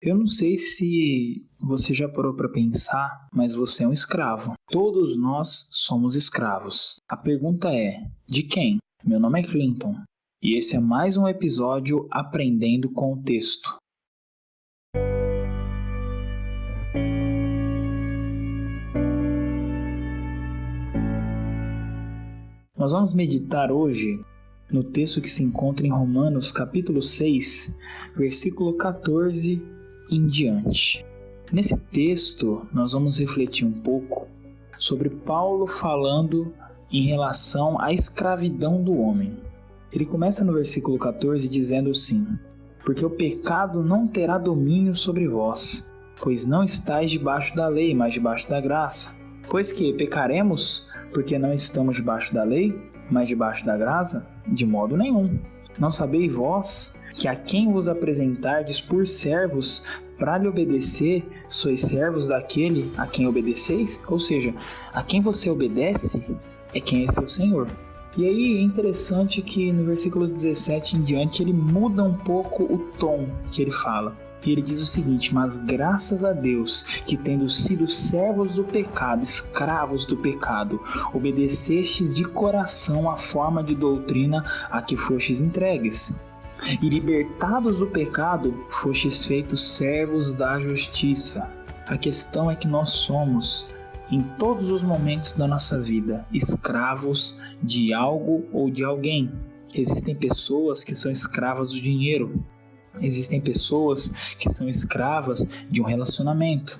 Eu não sei se você já parou para pensar, mas você é um escravo. Todos nós somos escravos. A pergunta é, de quem? Meu nome é Clinton e esse é mais um episódio Aprendendo com o Texto. Nós vamos meditar hoje no texto que se encontra em Romanos capítulo 6, versículo 14 em diante. Nesse texto, nós vamos refletir um pouco sobre Paulo falando em relação à escravidão do homem. Ele começa no versículo 14 dizendo assim: porque o pecado não terá domínio sobre vós, pois não estáis debaixo da lei, mas debaixo da graça. Pois que pecaremos porque não estamos debaixo da lei, mas debaixo da graça? De modo nenhum. Não sabeis vós que a quem vos apresentardes por servos para lhe obedecer, sois servos daquele a quem obedeceis? Ou seja, a quem você obedece é quem é seu Senhor. E aí é interessante que no versículo 17 em diante ele muda um pouco o tom que ele fala. E ele diz o seguinte: mas graças a Deus que tendo sido servos do pecado, escravos do pecado, obedecestes de coração a forma de doutrina a que fostes entregues. E libertados do pecado, fostes feitos servos da justiça. A questão é que nós somos, em todos os momentos da nossa vida, escravos de algo ou de alguém. Existem pessoas que são escravas do dinheiro. Existem pessoas que são escravas de um relacionamento.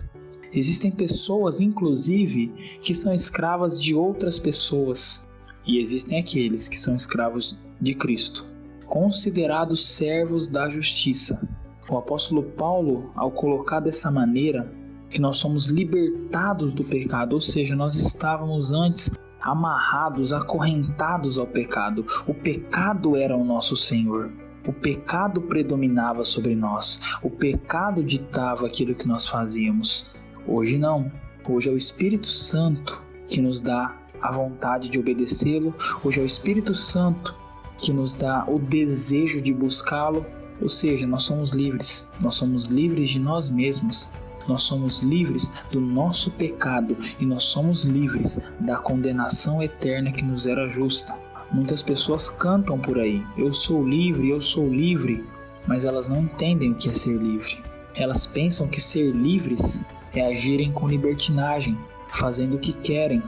Existem pessoas, inclusive, que são escravas de outras pessoas. E existem aqueles que são escravos de Cristo, considerados servos da justiça. O apóstolo Paulo, ao colocar dessa maneira, que nós somos libertados do pecado, ou seja, nós estávamos antes amarrados, acorrentados ao pecado. O pecado era o nosso Senhor. O pecado predominava sobre nós. O pecado ditava aquilo que nós fazíamos. Hoje não. Hoje é o Espírito Santo que nos dá a vontade de obedecê-lo. Hoje é o Espírito Santo que nos dá o desejo de buscá-lo. Ou seja, nós somos livres. Nós somos livres de nós mesmos. Nós somos livres do nosso pecado e nós somos livres da condenação eterna que nos era justa. Muitas pessoas cantam por aí: eu sou livre, mas elas não entendem o que é ser livre. Elas pensam que ser livres é agirem com libertinagem, fazendo o que querem,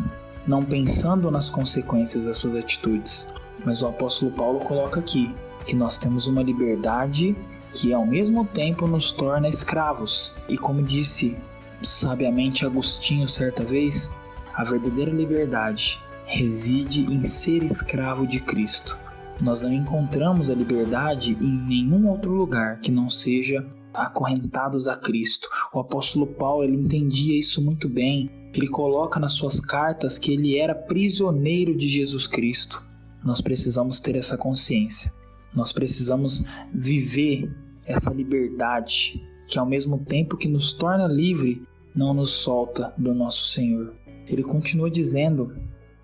não pensando nas consequências das suas atitudes. Mas o apóstolo Paulo coloca aqui que nós temos uma liberdade que ao mesmo tempo nos torna escravos. E como disse sabiamente Agostinho certa vez, a verdadeira liberdade reside em ser escravo de Cristo. Nós não encontramos a liberdade em nenhum outro lugar que não seja acorrentados a Cristo. O apóstolo Paulo, ele entendia isso muito bem. Ele coloca nas suas cartas que ele era prisioneiro de Jesus Cristo. Nós precisamos ter essa consciência. Nós precisamos viver essa liberdade que ao mesmo tempo que nos torna livre, não nos solta do nosso Senhor. Ele continua dizendo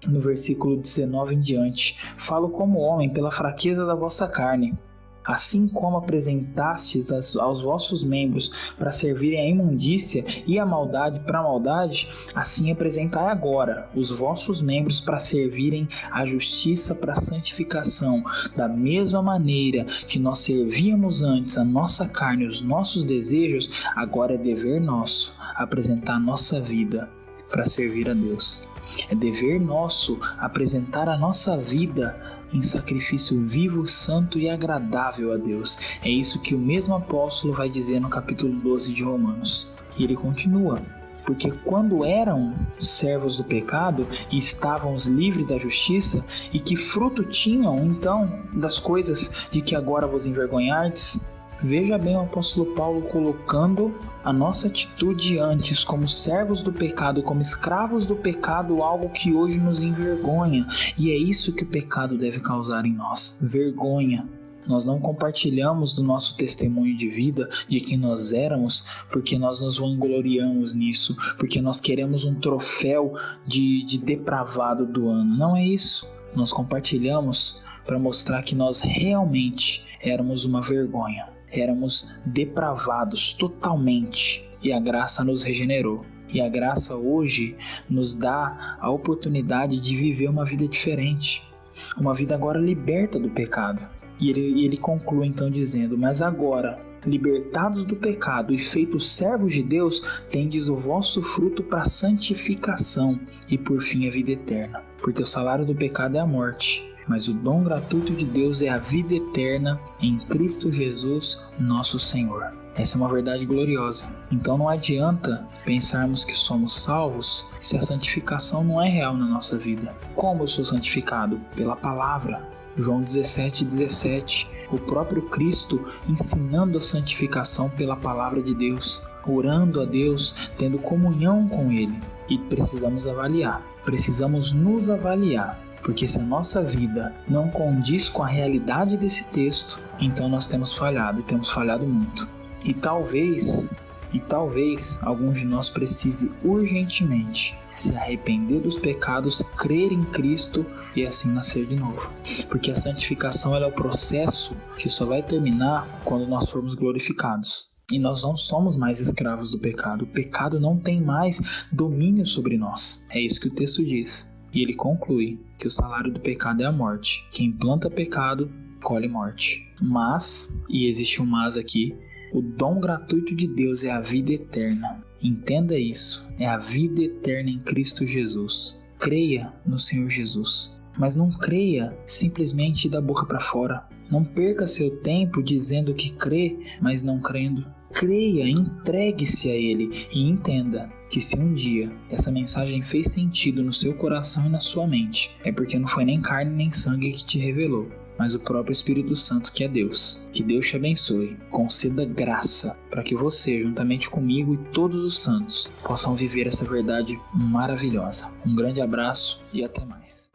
no versículo 19 em diante: falo como homem pela fraqueza da vossa carne. Assim como apresentastes aos vossos membros para servirem à imundícia e à maldade para a maldade, assim apresentai agora os vossos membros para servirem à justiça para a santificação. Da mesma maneira que nós servíamos antes a nossa carne e os nossos desejos, agora é dever nosso apresentar a nossa vida para servir a Deus. É dever nosso apresentar a nossa vida em sacrifício vivo, santo e agradável a Deus. É isso que o mesmo apóstolo vai dizer no capítulo 12 de Romanos. E ele continua: porque quando eram servos do pecado e estávamos livres da justiça, e que fruto tinham então das coisas de que agora vos envergonhardes? Veja bem o apóstolo Paulo colocando a nossa atitude antes como servos do pecado, como escravos do pecado, algo que hoje nos envergonha. E é isso que o pecado deve causar em nós: vergonha. Nós não compartilhamos do nosso testemunho de vida, de quem nós éramos, porque nós nos vangloriamos nisso, porque nós queremos um troféu de depravado do ano. Não é isso. Nós compartilhamos para mostrar que nós realmente éramos uma vergonha. éramos depravados totalmente e a graça nos regenerou. E a graça hoje nos dá a oportunidade de viver uma vida diferente, uma vida agora liberta do pecado. E ele conclui então dizendo: mas agora, libertados do pecado e feitos servos de Deus, tendes o vosso fruto para a santificação e por fim a vida eterna. Porque o salário do pecado é a morte, mas o dom gratuito de Deus é a vida eterna em Cristo Jesus, nosso Senhor. Essa é uma verdade gloriosa. Então não adianta pensarmos que somos salvos se a santificação não é real na nossa vida. Como eu sou santificado? Pela palavra. João 17:17, o próprio Cristo ensinando a santificação pela palavra de Deus, orando a Deus, tendo comunhão com Ele. E precisamos nos avaliar, porque se a nossa vida não condiz com a realidade desse texto, então nós temos falhado e temos falhado muito. E talvez alguns de nós precise urgentemente se arrepender dos pecados, crer em Cristo e assim nascer de novo. Porque a santificação é o processo que só vai terminar quando nós formos glorificados. E nós não somos mais escravos do pecado. O pecado não tem mais domínio sobre nós. É isso que o texto diz. E ele conclui que o salário do pecado é a morte. Quem planta pecado, colhe morte. Mas, e existe um mas aqui, o dom gratuito de Deus é a vida eterna. Entenda isso. É a vida eterna em Cristo Jesus. Creia no Senhor Jesus. Mas não creia simplesmente da boca para fora. Não perca seu tempo dizendo que crê, mas não crendo. Creia, entregue-se a Ele e entenda que se um dia essa mensagem fez sentido no seu coração e na sua mente, é porque não foi nem carne nem sangue que te revelou, mas o próprio Espírito Santo, que é Deus. Que Deus te abençoe, conceda graça para que você, juntamente comigo e todos os santos, possam viver essa verdade maravilhosa. Um grande abraço e até mais.